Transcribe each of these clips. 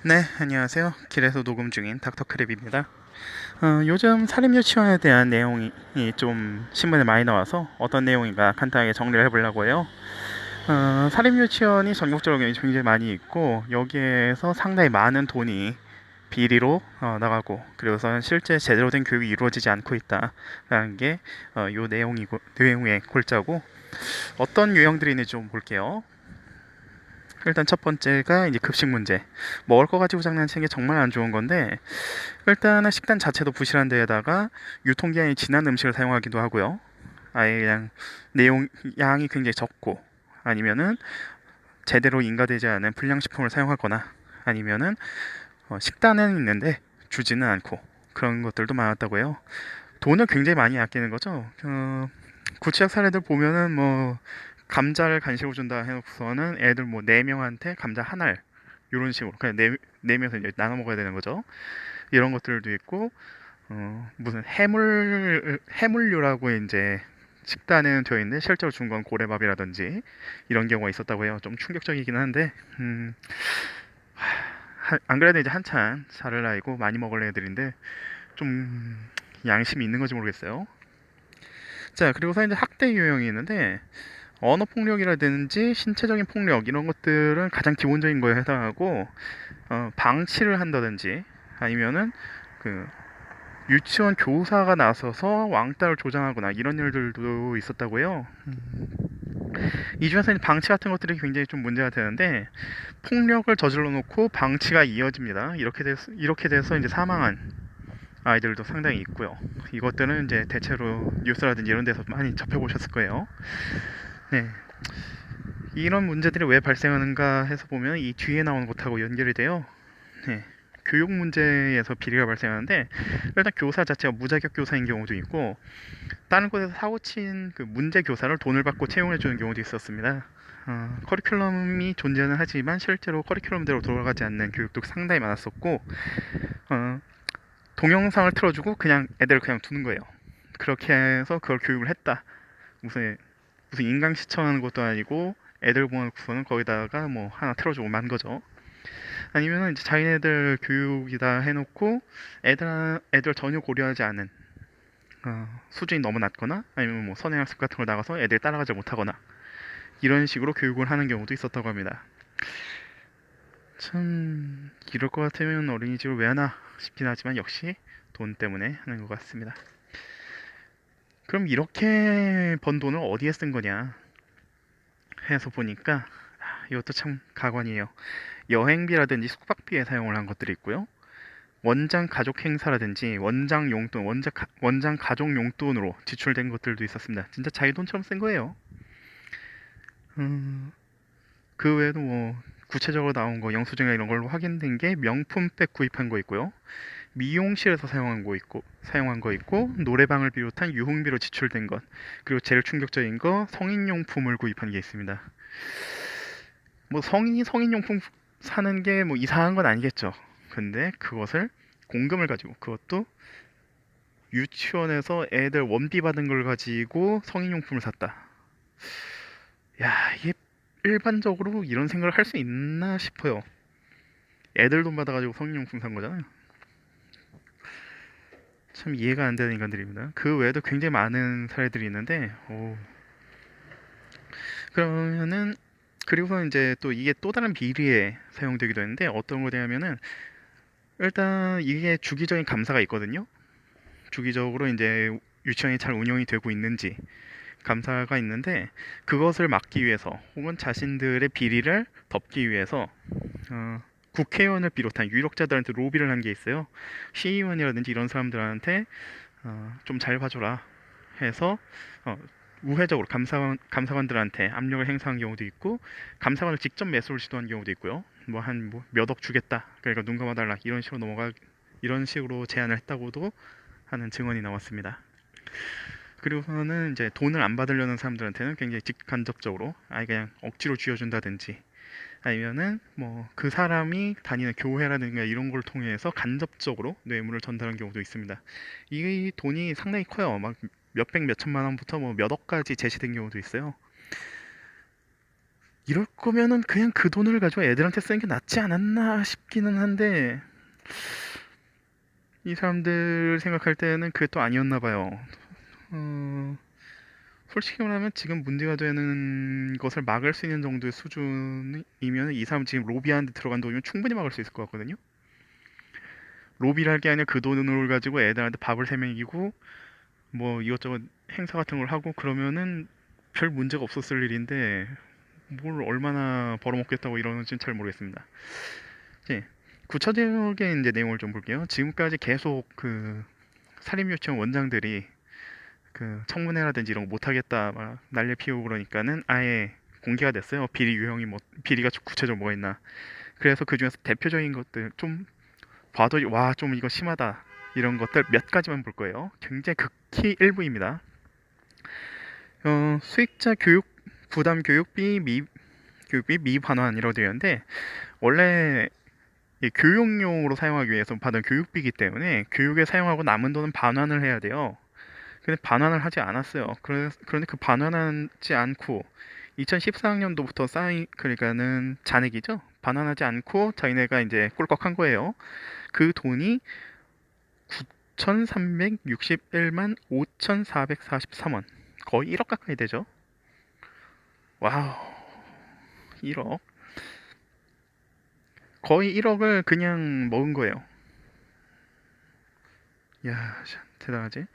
네, 안녕하세요. 길에서 녹음 중인 닥터크랩입니다. 요즘 사립유치원에 대한 내용이 좀 신문에 많이 나와서 어떤 내용인가 간단하게 정리를 해보려고 해요. 사립유치원이 전국적으로 굉장히 많이 있고 여기에서 상당히 많은 돈이 비리로 나가고 그리고서 실제 제대로 된 교육이 이루어지지 않고 있다라는 게 요 내용의 골자고 어떤 유형들이 있는지 좀 볼게요. 일단 첫 번째가 이제 급식 문제. 먹을 거 가지고 장난치는 게 정말 안 좋은 건데 일단은 식단 자체도 부실한 데에다가 유통기한이 지난 음식을 사용하기도 하고요. 아예 그냥 내용 양이 굉장히 적고 아니면은 제대로 인가되지 않은 불량식품을 사용하거나 아니면은 식단은 있는데 주지는 않고 그런 것들도 많았다고 해요. 돈을 굉장히 많이 아끼는 거죠. 구체적 사례들 보면은 뭐 감자를 간식으로 준다 해놓고서는 애들 뭐 4명한테 감자 한 알 이런 식으로 그냥 네 명에서 이제 나눠 먹어야 되는 거죠. 이런 것들도 있고 무슨 해물류라고 이제 식단에는 되어 있는데 실제로 준 건 고래밥이라든지 이런 경우가 있었다고 해요. 좀 충격적이긴 한데 안 그래도 이제 한참 살을 나이고 많이 먹을 애들인데 좀 양심이 있는 건지 모르겠어요. 자, 그리고서 이제 학대 유형이 있는데 언어 폭력이라든지 신체적인 폭력 이런 것들은 가장 기본적인 거에 해당하고 방치를 한다든지 아니면은 그 유치원 교사가 나서서 왕따를 조장하거나 이런 일들도 있었다고요. 이 중에서 이제 방치 같은 것들이 굉장히 좀 문제가 되는데 폭력을 저질러 놓고 방치가 이어집니다. 이렇게 돼서 이제 사망한 아이들도 상당히 있고요. 이것들은 이제 대체로 뉴스라든지 이런 데서 많이 접해보셨을 거예요. 네. 이런 문제들이 왜 발생하는가 해서 보면 이 뒤에 나오는 것하고 연결이 돼요. 네. 교육 문제에서 비리가 발생하는데 일단 교사 자체가 무자격 교사인 경우도 있고 다른 곳에서 사고 친 그 문제 교사를 돈을 받고 채용해 주는 경우도 있었습니다. 커리큘럼이 존재는 하지만 실제로 커리큘럼대로 돌아가지 않는 교육도 상당히 많았었고 어, 동영상을 틀어주고 그냥 애들을 그냥 두는 거예요. 그렇게 해서 그걸 교육을 했다. 무슨 인강 시청하는 것도 아니고 애들 보고서는 거기다가 뭐 하나 틀어주고 만 거죠. 아니면은 이제 자기네들 교육이다 해놓고 애들 전혀 고려하지 않은 수준이 너무 낮거나 아니면 뭐 선행학습 같은 걸 나가서 애들이 따라가지 못하거나 이런 식으로 교육을 하는 경우도 있었다고 합니다. 참 이럴 것 같으면 어린이집을 왜 하나 싶긴 하지만 역시 돈 때문에 하는 것 같습니다. 그럼 이렇게 번 돈을 어디에 쓴 거냐 해서 보니까 이것도 참 가관이에요. 여행비라든지 숙박비에 사용을 한 것들이 있고요. 원장 가족 행사라든지 원장 용돈, 원장 가족 용돈으로 지출된 것들도 있었습니다. 진짜 자기 돈처럼 쓴 거예요. 음, 그 외에도 뭐 구체적으로 나온 거 영수증이나 이런 걸로 확인된 게 명품백 구입한 거 있고요. 미용실에서 사용한 거 있고 노래방을 비롯한 유흥비로 지출된 것 그리고 제일 충격적인 거 성인용품을 구입한 게 있습니다. 뭐 성인이 성인용품 사는 게 뭐 이상한 건 아니겠죠. 근데 그것을 공금을 가지고 그것도 유치원에서 애들 원비 받은 걸 가지고 성인용품을 샀다. 야, 이게 일반적으로 이런 생각을 할 수 있나 싶어요. 애들 돈 받아가지고 성인용품 산 거잖아요. 참 이해가 안 되는 인간들입니다. 그 외에도 굉장히 많은 사례들이 있는데, 그러면은, 그리고서 이제 또 이게 또 다른 비리에 사용되기도 했는데, 어떤 거냐면은, 일단 이게 주기적인 감사가 있거든요. 주기적으로 이제 유치원이 잘 운영이 되고 있는지 감사가 있는데, 그것을 막기 위해서, 혹은 자신들의 비리를 덮기 위해서, 어, 국회의원을 비롯한 유력자들한테 로비를 한 게 있어요. 시의원이라든지 이런 사람들한테 좀 잘 봐줘라 해서 우회적으로 감사관들한테 압력을 행사한 경우도 있고 감사관을 직접 매수를 시도한 경우도 있고요. 뭐 한 뭐 몇 억 주겠다. 그러니까 눈 감아달라 이런 식으로 제안을 했다고도 하는 증언이 나왔습니다. 그리고서는 이제 돈을 안 받으려는 사람들한테는 굉장히 직간접적으로 아예 그냥 억지로 쥐어준다든지 아니면은 뭐 그 사람이 다니는 교회라든가 이런 걸 통해서 간접적으로 뇌물을 전달한 경우도 있습니다. 이 돈이 상당히 커요. 막 몇백 몇천만 원부터 뭐 몇 억까지 제시된 경우도 있어요. 이럴 거면은 그냥 그 돈을 가지고 애들한테 쓰는 게 낫지 않았나 싶기는 한데 이 사람들 생각할 때는 그게 또 아니었나 봐요. 어, 솔직히 말하면 지금 문제가 되는 것을 막을 수 있는 정도의 수준이면 이 사람 지금 로비하는데 들어간 돈이면 충분히 막을 수 있을 것 같거든요. 로비를 할 게 아니라 그 돈을 가지고 애들한테 밥을 세 먹이고 뭐 이것저것 행사 같은 걸 하고 그러면은 별 문제가 없었을 일인데 뭘 얼마나 벌어먹겠다고 이러는지는 잘 모르겠습니다. 이제 구체적인 이제 내용을 좀 볼게요. 지금까지 계속 그 사립유치원 원장들이 그 청문회라든지 이런 거 못하겠다 막 난리 피우고 그러니까는 아예 공개가 됐어요. 비리 유형이 뭐 비리가 구체적으로 뭐가 있나. 그래서 그 중에서 대표적인 것들 좀 봐도 와 좀 이거 심하다 이런 것들 몇 가지만 볼 거예요. 굉장히 극히 일부입니다. 수익자 교육 부담 교육비 미반환이라고 되어 있는데 원래 이 교육용으로 사용하기 위해서 받은 교육비이기 때문에 교육에 사용하고 남은 돈은 반환을 해야 돼요. 근데 반환을 하지 않았어요. 그런데 그 반환하지 않고 2014학년도부터 그러니까는 잔액이죠. 반환하지 않고 자기네가 이제 꿀꺽한 거예요. 그 돈이 9,361만 5,443원. 거의 1억 가까이 되죠. 와우, 1억. 거의 1억을 그냥 먹은 거예요. 야, 대단하지?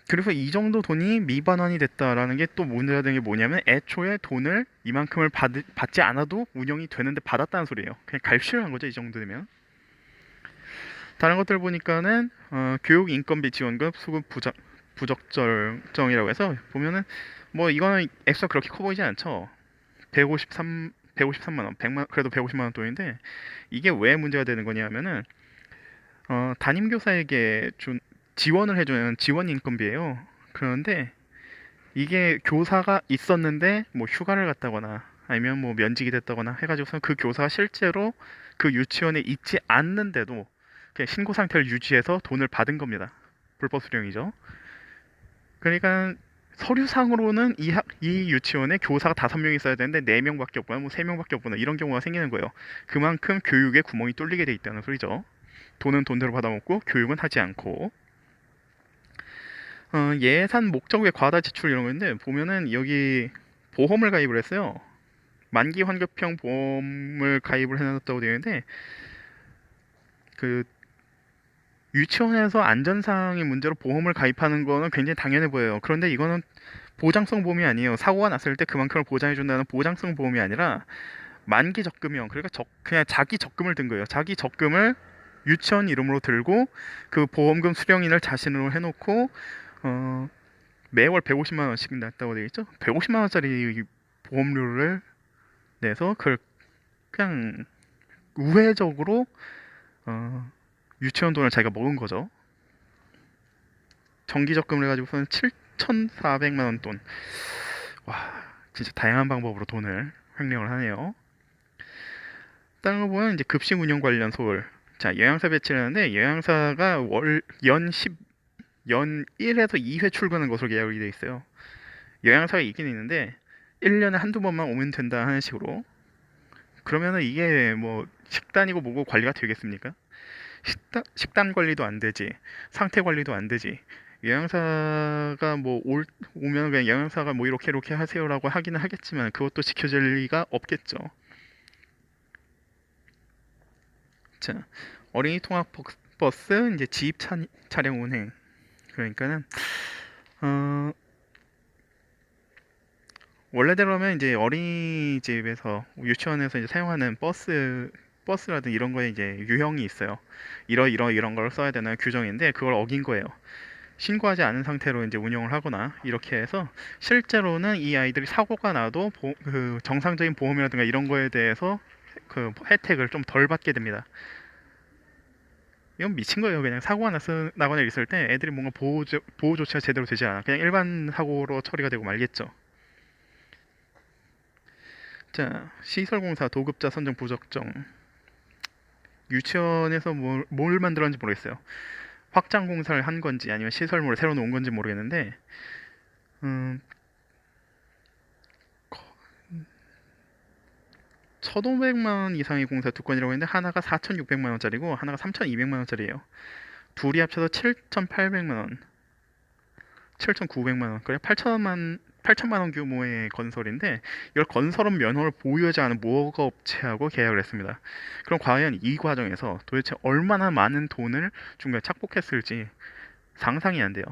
그래서 이 정도 돈이 미반환이 됐다라는 게 또 문제가 되는 게 뭐냐면 애초에 돈을 이만큼을 받지 않아도 운영이 되는데 받았다는 소리예요. 그냥 갈취를 한 거죠, 이 정도 되면. 다른 것들 보니까는 교육 인건비 지원금 수급 부적절정이라고 해서 보면은 뭐 이거는 액수가 그렇게 커 보이지 않죠. 153만 원, 100만 그래도 150만 원 돈인데 이게 왜 문제가 되는 거냐면은 담임 교사에게 지원을 해주는 지원 인건비예요. 그런데 이게 교사가 있었는데 뭐 휴가를 갔다거나 아니면 뭐 면직이 됐다거나 해가지고서 그 교사가 실제로 그 유치원에 있지 않는데도 그냥 신고 상태를 유지해서 돈을 받은 겁니다. 불법 수령이죠. 그러니까 서류상으로는 이 유치원에 교사가 5명이 있어야 되는데 4명밖에 없거나 뭐 3명밖에 없거나 이런 경우가 생기는 거예요. 그만큼 교육에 구멍이 뚫리게 돼 있다는 소리죠. 돈은 돈대로 받아먹고 교육은 하지 않고 예산 목적 외 과다 지출 이런 건데 보면은 여기 보험을 가입을 했어요. 만기 환급형 보험을 가입을 해놨다고 되어 있는데 그 유치원에서 안전상의 문제로 보험을 가입하는 거는 굉장히 당연해 보여요. 그런데 이거는 보장성 보험이 아니에요. 사고가 났을 때 그만큼을 보장해준다는 보장성 보험이 아니라 만기 적금형. 그러니까 그냥 자기 적금을 든 거예요. 자기 적금을 유치원 이름으로 들고 그 보험금 수령인을 자신으로 해놓고 어, 매월 150만 원씩 냈다고 되어 있죠. 150만 원짜리 보험료를 내서 그걸 그냥 우회적으로 어, 유치원 돈을 자기가 먹은 거죠. 정기 적금을 해가지고서는 7,400만 원 돈. 와, 진짜 다양한 방법으로 돈을 횡령을 하네요. 다른 거 보면 이제 급식 운영 관련 소홀. 자, 영양사 배치를 하는데 영양사가 연 1에서 2회 출근하는 것으로 계약이 돼 있어요. 영양사가 있긴 있는데 1년에 한두 번만 오면 된다 하는 식으로. 그러면은 이게 뭐 식단이고 뭐고 관리가 되겠습니까? 식단 관리도 안 되지. 상태 관리도 안 되지. 영양사가 오면 그냥 영양사가 뭐 이렇게 하세요라고 하기는 하겠지만 그것도 지켜질 리가 없겠죠. 자, 어린이 통학 버스 이제 지입 차량 운행. 그러니까는 어, 원래대로면 이제 어린이집에서 유치원에서 이제 사용하는 버스라든 이런 거에 이제 유형이 있어요. 이런 걸 써야 되는 규정인데 그걸 어긴 거예요. 신고하지 않은 상태로 이제 운영을 하거나 이렇게 해서 실제로는 이 아이들이 사고가 나도 그 정상적인 보험이라든가 이런 거에 대해서 그 혜택을 좀 덜 받게 됩니다. 이건 미친 거예요. 그냥 사고가 나거나 있을 때 애들이 뭔가 보호 조치가 제대로 되지 않아. 그냥 일반 사고로 처리가 되고 말겠죠. 자, 시설공사 도급자 선정 부적정. 유치원에서 뭘 만들었는지 모르겠어요. 확장 공사를 한 건지 아니면 시설물을 새로 놓은 건지 모르겠는데 음, 1,500만 원 이상의 공사 두 건이라고 했는데 하나가 4,600만 원짜리고 하나가 3,200만 원짜리예요. 둘이 합쳐서 7,800만 원, 7,900만 원, 그래 8천만 원 규모의 건설인데 이걸 건설업 면허를 보유하지 않은 무허가 업체하고 계약을 했습니다. 그럼 과연 이 과정에서 도대체 얼마나 많은 돈을 중간에 착복했을지 상상이 안 돼요.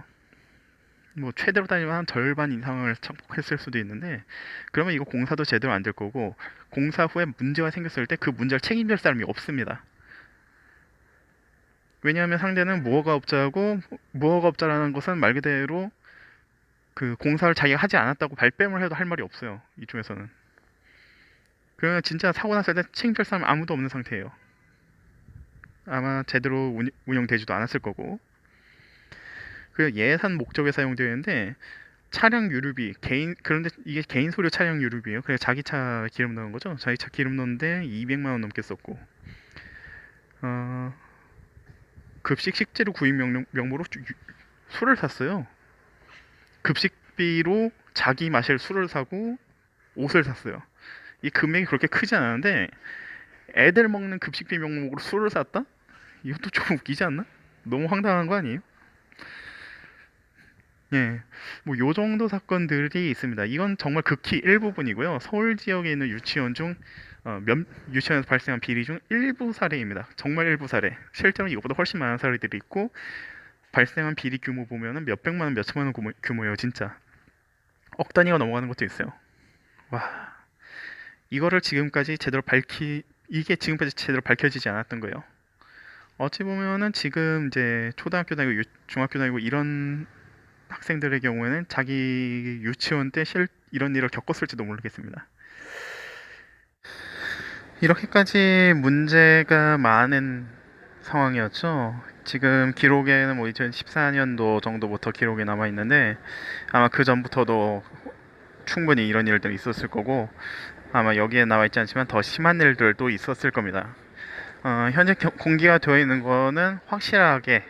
뭐 최대로 따지면 한 절반 이상을 착복했을 수도 있는데 그러면 이거 공사도 제대로 안 될 거고 공사 후에 문제가 생겼을 때 그 문제를 책임질 사람이 없습니다. 왜냐하면 상대는 무허가업자고 무허가업자라는 것은 말 그대로 그 공사를 자기가 하지 않았다고 발뺌을 해도 할 말이 없어요. 이쪽에서는. 그러면 진짜 사고 났을 때 책임질 사람 아무도 없는 상태예요. 아마 제대로 운영되지도 않았을 거고. 그 예산 목적에 사용되어 있는데 차량 유류비 그런데 이게 개인 소유 차량 유류비예요. 그래서 자기 차 기름 넣은 거죠. 자기 차 기름 넣는데 200만 원 넘게 썼고 급식 식재료 구입 명목으로 술을 샀어요. 급식비로 자기 마실 술을 사고 옷을 샀어요. 이 금액이 그렇게 크지 않았는데 애들 먹는 급식비 명목으로 술을 샀다? 이것도 좀 웃기지 않나? 너무 황당한 거 아니에요? 예, 뭐 요 정도 사건들이 있습니다. 이건 정말 극히 일부분이고요. 서울 지역에 있는 유치원 중 유치원에서 발생한 비리 중 일부 사례입니다. 정말 일부 사례. 실제로 이것보다 훨씬 많은 사례들이 있고 발생한 비리 규모 보면은 몇백만 원, 몇천만 원 규모예요, 진짜. 억 단위가 넘어가는 것도 있어요. 와, 이게 지금까지 제대로 밝혀지지 않았던 거예요. 어찌 보면은 지금 이제 초등학교 다니고 중학교 다니고 이런 학생들의 경우에는 자기 유치원 때 이런 일을 겪었을지도 모르겠습니다. 이렇게까지 문제가 많은 상황이었죠. 지금 기록에는 뭐 2014년도 정도부터 기록이 남아 있는데 아마 그 전부터도 충분히 이런 일들이 있었을 거고 아마 여기에 나와 있지 않지만 더 심한 일들도 있었을 겁니다. 현재 공개가 되어 있는 거는 확실하게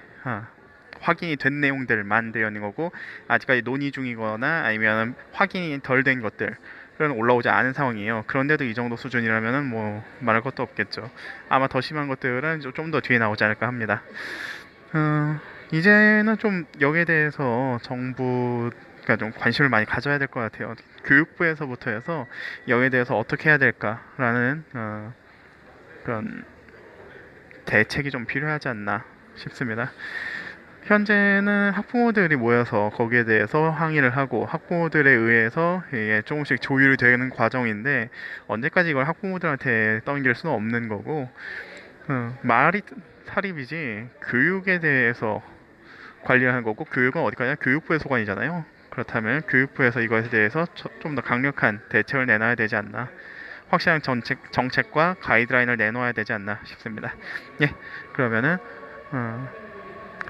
확인이 된 내용들만 되어 있는 거고 아직까지 논의 중이거나 아니면 확인이 덜 된 것들은 올라오지 않은 상황이에요. 그런데도 이 정도 수준이라면 뭐 말할 것도 없겠죠. 아마 더 심한 것들은 좀 더 뒤에 나오지 않을까 합니다. 이제는 좀 여기에 대해서 정부가 좀 관심을 많이 가져야 될 것 같아요. 교육부에서부터 해서 여기에 대해서 어떻게 해야 될까라는 그런 대책이 좀 필요하지 않나 싶습니다. 현재는 학부모들이 모여서 거기에 대해서 항의를 하고 학부모들에 의해서 이게 조금씩 조율이 되는 과정인데 언제까지 이걸 학부모들한테 떠넘길 수는 없는 거고 말이 사립이지 교육에 대해서 관리를 하는 거고 교육은 어디까지나 교육부의 소관이잖아요. 그렇다면 교육부에서 이것에 대해서 좀 더 강력한 대책을 내놔야 되지 않나 확실한 정책과 가이드라인을 내놓아야 되지 않나 싶습니다. 예, 그러면은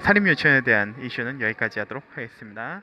사립 유치원에 대한 이슈는 여기까지 하도록 하겠습니다.